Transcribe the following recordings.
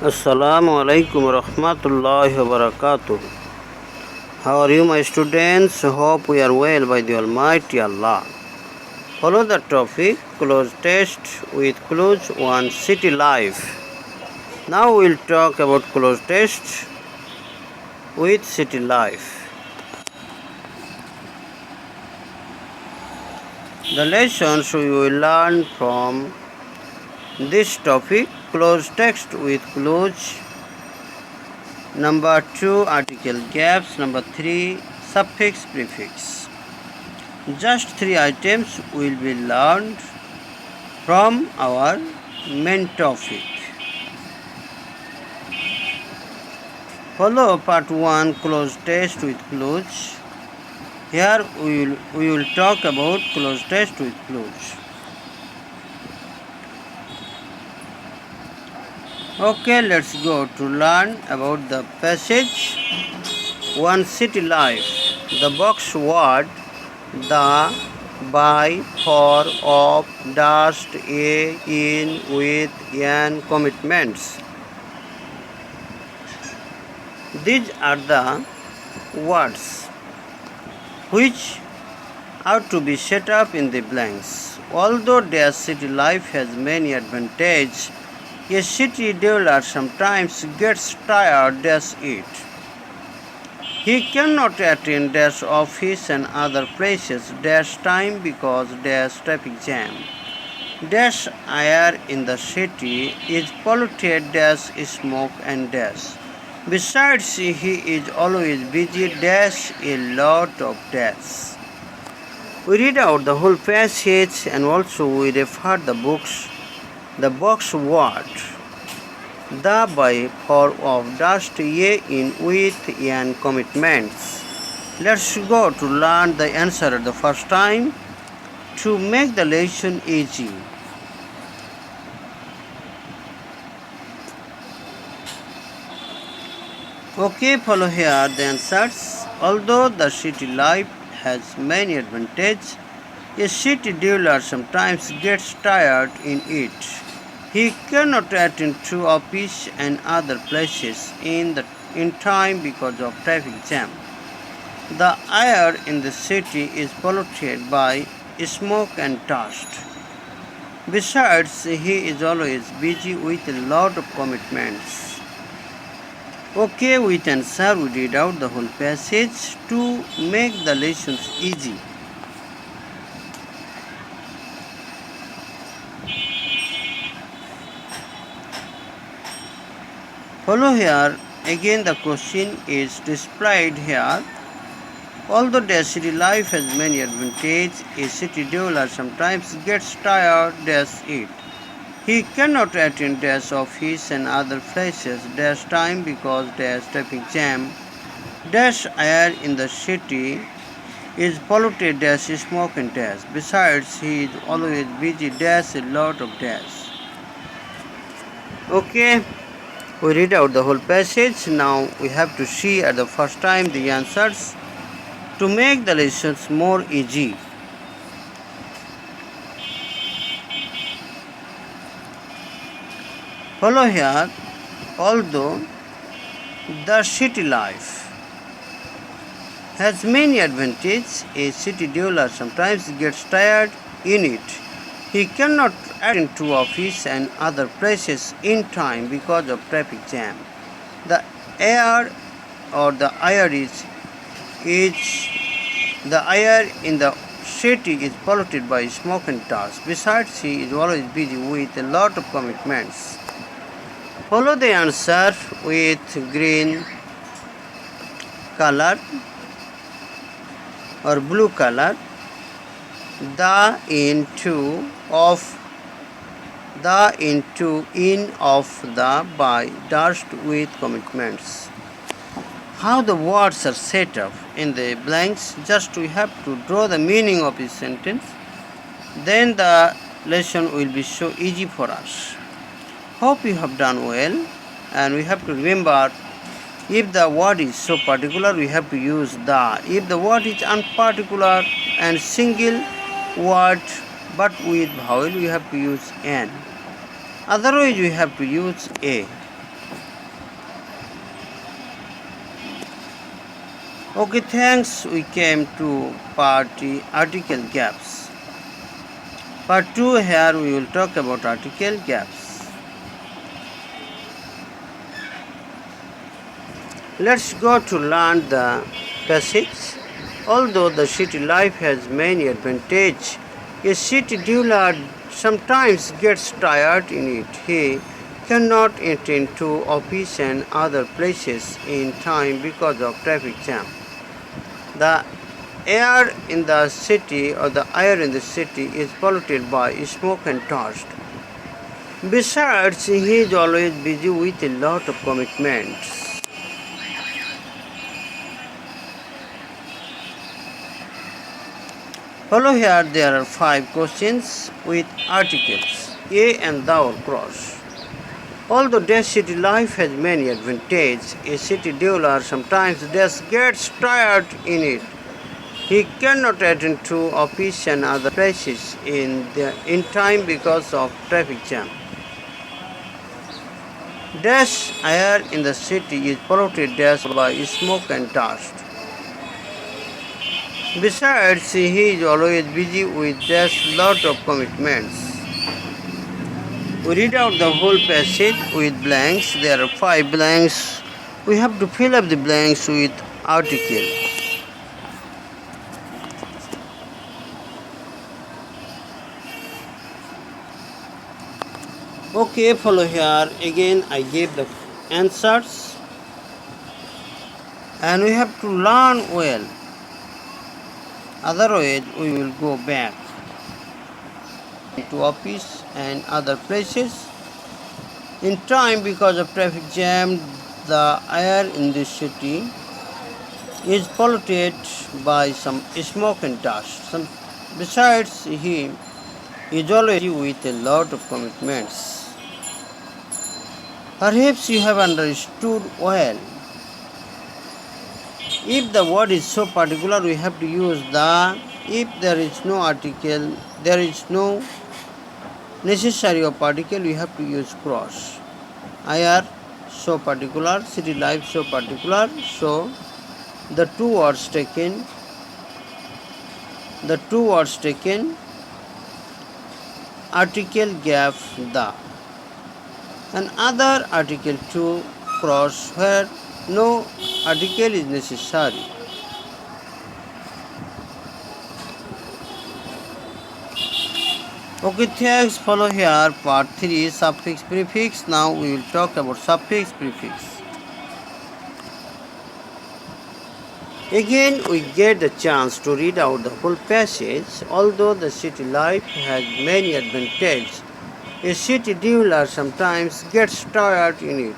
Assalamu alaikum warahmatullahi wabarakatuh. How are you, my students? Hope we are well by the Almighty Allah. Follow the topic close test with clues 1 city life. Now we'll talk about close test with city life. The lessons we will learn from this topic close text with clues. Number 2 article gaps. Number 3 suffix prefix. Just 3 items will be learned from our main topic. Follow part 1 close test with clues. Here we will talk about close test with clues. Okay, let's go to learn about the passage 1 city life. The box word the, by, for, of, dust, a, in, with, and commitments. These are the words which are to be set up in the blanks. Although their city life has many advantages, a city dweller sometimes gets tired as it. He cannot attend dash office and other places dash time because dash traffic jam. Dash air in the city is polluted dash smoke and dash. Besides, he is always busy dash a lot of dash. We read out the whole passage and also we refer the box word the, by, for, of, dust, a, in, with, and commitments. Let's go to learn the answer the first time to make the lesson easy. Okay, follow here the answers. Although the city life has many advantages, a city dweller sometimes gets tired in it. He cannot attend to office and other places in time because of traffic jam. The air in the city is polluted by smoke and dust. Besides, he is always busy with a lot of commitments. Okay, with answer we read out the whole passage to make the lessons easy. Follow here, again the question is displayed here. Although the city life has many advantages, a city dweller sometimes gets tired as it. He cannot attend dash office and other places dash time because dash traffic jam. Dash air in the city is polluted dash smoke and dash. Besides, he is always busy dash a lot of dash. Okay. We read out the whole passage. Now we have to see at the first time the answers to make the lessons more easy. Follow here. Although the city life has many advantages, a city dweller sometimes gets tired in it. He cannot attend to office and other places in time because of traffic jam. The air or the air the air in the city is polluted by smoke and dust. Besides, he is always busy with a lot of commitments. Follow the answer with green color or blue color. The, into, of, the, into, in, of, the, by, dust, with commitments. How the words are set up in the blanks, just we have to draw the meaning of this sentence. Then the lesson will be so easy for us. Hope you have done well, and we have to remember if the word is so particular, we have to use the. If the word is unparticular and single word but with vowel, we have to use an. Otherwise we have to use a. Okay, thanks. We came to article gaps. Part 2, here we will talk about article gaps. Let's go to learn the basics. Although the city life has many advantages, a city dweller sometimes gets tired in it. He cannot attend to office and other places in time because of traffic jam. The air in the city is polluted by smoke and dust. Besides, he is always busy with a lot of commitments. Follow here, there are 5 questions with articles A and thou or cross. Although dash city life has many advantages, a city dweller sometimes gets tired in it. He cannot attend to office and other places in time because of traffic jam. Dash air in the city is polluted by smoke and dust. Besides, he is always busy with lot of commitments. We read out the whole passage with blanks. There are 5 blanks. We have to fill up the blanks with article. Okay, follow here. Again, I gave the answers. And we have to learn well. Otherwise, we will go back to office and other places in time because of traffic jam. The air in this city is polluted by some smoke and dust. Besides, he is always with a lot of commitments. Perhaps you have understood well. If the word is so particular, we have to use the. If there is no article, there is no necessary of particle, we have to use cross. IR so particular, city life so particular, so the two words taken, article gap the, and other article to cross where no article is necessary. Okay, thanks. Follow here part 3 suffix prefix. Now we will talk about suffix prefix. Again, we get the chance to read out the whole passage. Although the city life has many advantages, a city dweller sometimes gets tired in it.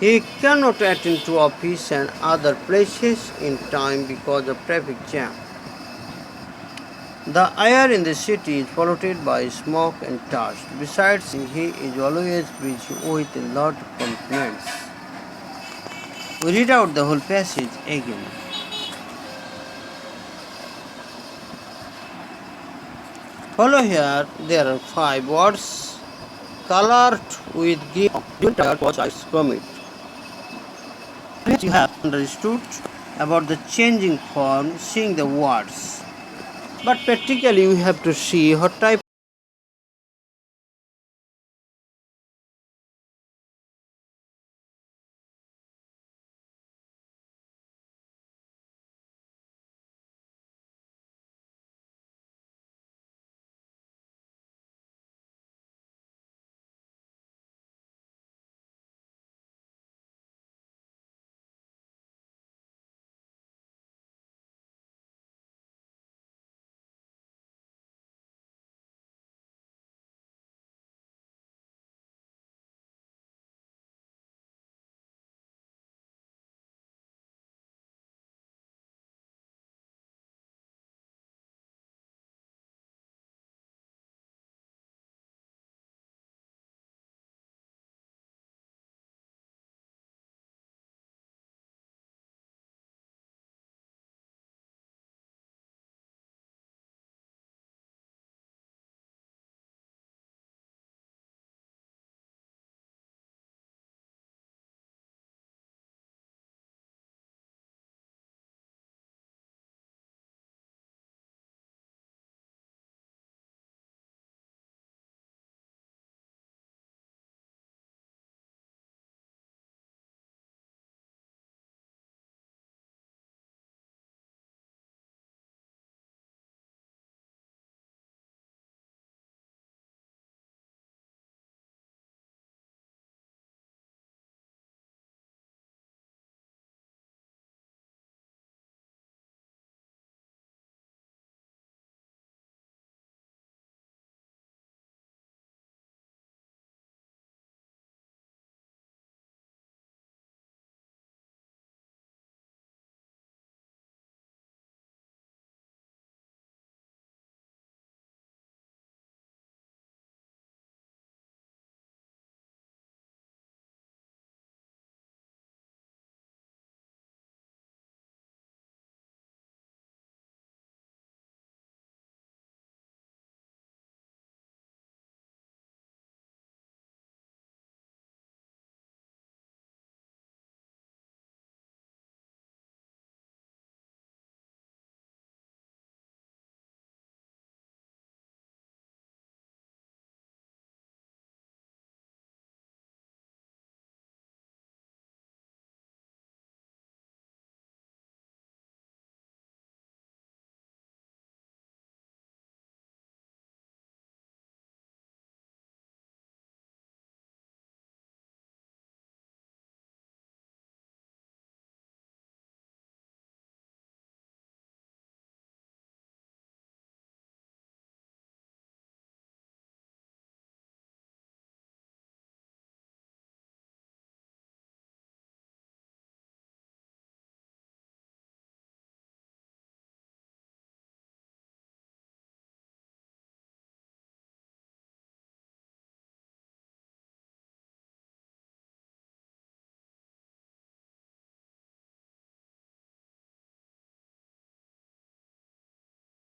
He cannot attend to office and other places in time because of traffic jam. The air in the city is polluted by smoke and dust. Besides, he is always busy with a lot of commitments. We read out the whole passage again. Follow here, there are 5 words colored with green. Commit. You have understood about the changing form, seeing the words. But practically we have to see what type